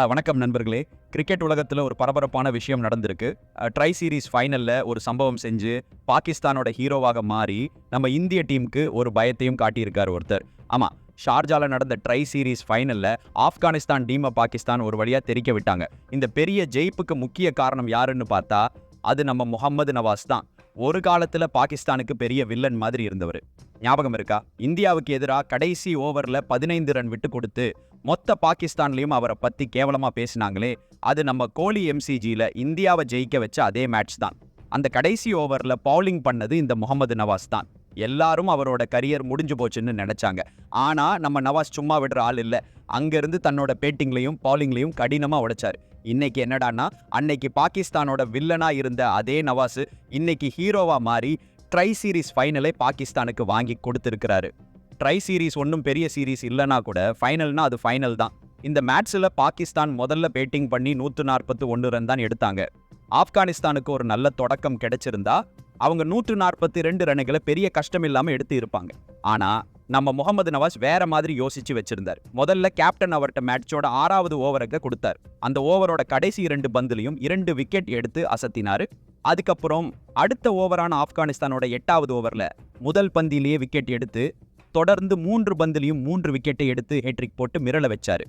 வணக்கம் நண்பர்களே. கிரிக்கெட் உலகத்துல ஒரு பரபரப்பான விஷயம் நடந்திருக்கு. ட்ரை சீரிஸ் ஃபைனல்ல ஒரு சம்பவம் செஞ்சு, பாகிஸ்தானோட ஹீரோவாக மாறி, நம்ம இந்திய டீமுக்கு ஒரு பயத்தையும் காட்டியிருக்காரு ஒருத்தர். ஆமா, ஷார்ஜால நடந்த ட்ரை சீரிஸ் ஃபைனல்ல ஆப்கானிஸ்தான் டீமை பாகிஸ்தான் ஒரு வழியா தெறிக்க விட்டாங்க. இந்த பெரிய ஜெயிப்புக்கு முக்கிய காரணம் யாருன்னு பார்த்தா, அது நம்ம முகமது நவாஸ் தான். ஒரு காலத்துல பாகிஸ்தானுக்கு பெரிய வில்லன் மாதிரி இருந்தவர். ஞாபகம் இருக்கா? இந்தியாவுக்கு எதிராக கடைசி ஓவர்ல 15 ரன் விட்டு கொடுத்து மொத்த பாகிஸ்தான்லயும் அவரை பத்தி கேவலமா பேசினாங்களே, அது நம்ம கோலி எம்சிஜில இந்தியாவை ஜெயிக்க வச்ச அதே மேட்ச் தான். அந்த கடைசி ஓவர்ல பவுலிங் பண்ணது இந்த முகமது நவாஸ் தான். எல்லாரும் அவரோட கரியர் முடிஞ்சு போச்சுன்னு நினைச்சாங்க. ஆனா நம்ம நவாஸ் சும்மா விடுற ஆள் இல்ல. அங்கிருந்து தன்னோட பேட்டிங்லையும் பவுலிங்லையும் கடினமா உடைச்சாரு. இன்னைக்கு என்னடான்னா, அன்னைக்கு பாகிஸ்தானோட வில்லனா இருந்த அதே நவாஸ் இன்னைக்கு ஹீரோவா மாறி ட்ரை சீரிஸ் ஃபைனலை பாகிஸ்தானுக்கு வாங்கி கொடுத்திருக்கிறாரு. ட்ரை சீரிஸ் ஒன்றும் பெரிய சீரிஸ் இல்லைனா கூட ஃபைனல்னா அது ஃபைனல் தான். இந்த மேட்ச்சில் பாகிஸ்தான் முதல்ல பேட்டிங் பண்ணி 141 ரன் தான் எடுத்தாங்க. ஆப்கானிஸ்தானுக்கு ஒரு நல்ல தொடக்கம் கிடைச்சிருந்தா அவங்க 142 ரன்களை பெரிய கஷ்டம் இல்லாமல் எடுத்து இருப்பாங்க. ஆனால் நம்ம முகமது நவாஸ் வேற மாதிரி யோசிச்சு வச்சிருந்தார். முதல்ல கேப்டன் அவர்கிட்ட மேட்சோட 6வது ஓவருக்கு கொடுத்தார். அந்த ஓவரோட கடைசி 2 பந்திலையும் 2 விக்கெட் எடுத்து அசத்தினாரு. அதுக்கப்புறம் அடுத்த ஓவரான ஆப்கானிஸ்தானோட 8வது ஓவரில் முதல் பந்திலேயே விக்கெட் எடுத்து தொடர்ந்து 3 பந்திலையும் 3 விக்கெட்டை எடுத்து ஹேட்ரிக் போட்டு மிரள வச்சாரு.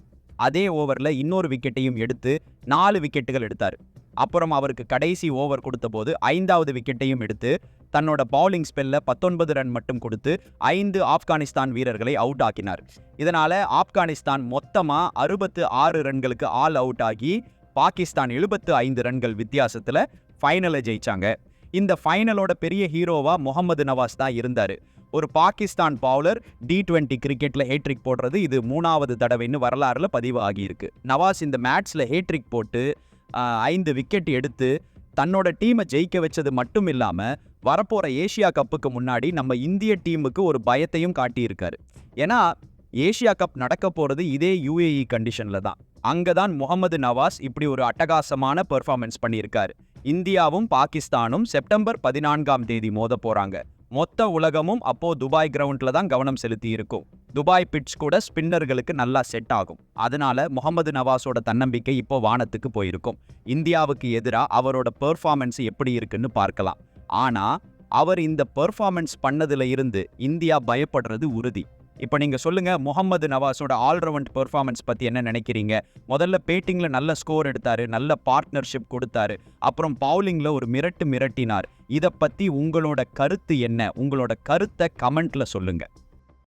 அதே ஓவரில் இன்னொரு விக்கெட்டையும் எடுத்து 4 விக்கெட்டுகள் எடுத்தார். அப்புறம் அவருக்கு கடைசி ஓவர் கொடுத்த போது 5வது விக்கெட்டையும் எடுத்து தன்னோட பவுலிங் ஸ்பெல்ல 19 ரன் மட்டும் கொடுத்து 5 ஆப்கானிஸ்தான் வீரர்களை அவுட் ஆக்கினார். இதனால ஆப்கானிஸ்தான் மொத்தமா 66 ரன்களுக்கு ஆல் அவுட் ஆகி பாகிஸ்தான் 75 ரன்கள் வித்தியாசத்துல ஃபைனலை ஜெயிச்சாங்க. இந்த ஃபைனலோட பெரிய ஹீரோவா முகமது நவாஸ் தான் இருந்தாரு. ஒரு பாகிஸ்தான் பவுலர் T20 கிரிக்கெட்ல ஹேட்ரிக் போடுறது இது 3வது தடவைன்னு வரலாறுல பதிவு ஆகியிருக்கு. நவாஸ் இந்த மேட்ச்ல ஹேட்ரிக் போட்டு 5 விக்கெட் எடுத்து தன்னோட டீமை ஜெயிக்க வச்சது மட்டும் இல்லாம வரப்போற ஏசியா கப்புக்கு முன்னாடி நம்ம இந்திய டீமுக்கு ஒரு பயத்தையும் காட்டியிருக்காரு. ஏன்னா ஏசியா கப் நடக்க போறது இதே UAE கண்டிஷன்ல தான். அங்கதான் முகமது நவாஸ் இப்படி ஒரு அட்டகாசமான பெர்ஃபார்மன்ஸ் பண்ணியிருக்காரு. இந்தியாவும் பாகிஸ்தானும் செப்டம்பர் 14ஆம் தேதி மோத போறாங்க. மொத்த உலகமும் அப்போ துபாய் கிரவுண்ட்ல தான் கவனம் செலுத்தி இருக்கும். துபாய் பிட்ச் கூட ஸ்பின்னர்களுக்கு நல்லா செட் ஆகும். அதனால முகமது நவாஸோட தன்னம்பிக்கை இப்போ வானத்துக்கு போயிருக்கும். இந்தியாவுக்கு எதிராக அவரோட பெர்ஃபார்மன்ஸ் எப்படி இருக்குன்னு பார்க்கலாம். ஆனா அவர் இந்த பெர்ஃபார்மன்ஸ் பண்ணதுல இருந்து இந்தியா பயப்படுறது உறுதி. இப்போ நீங்க சொல்லுங்க, முகமது நவாஸோட ஆல்ரவுண்ட் பெர்ஃபார்மன்ஸ் பத்தி என்ன நினைக்கிறீங்க? முதல்ல பேட்டிங்ல நல்ல ஸ்கோர் எடுத்தாரு, நல்ல பார்ட்னர்ஷிப் கொடுத்தாரு, அப்புறம் பவுலிங்ல ஒரு மிரட்டினார். இதை பத்தி உங்களோட கருத்து என்ன? உங்களோட கருத்தை கமெண்ட்ல சொல்லுங்க.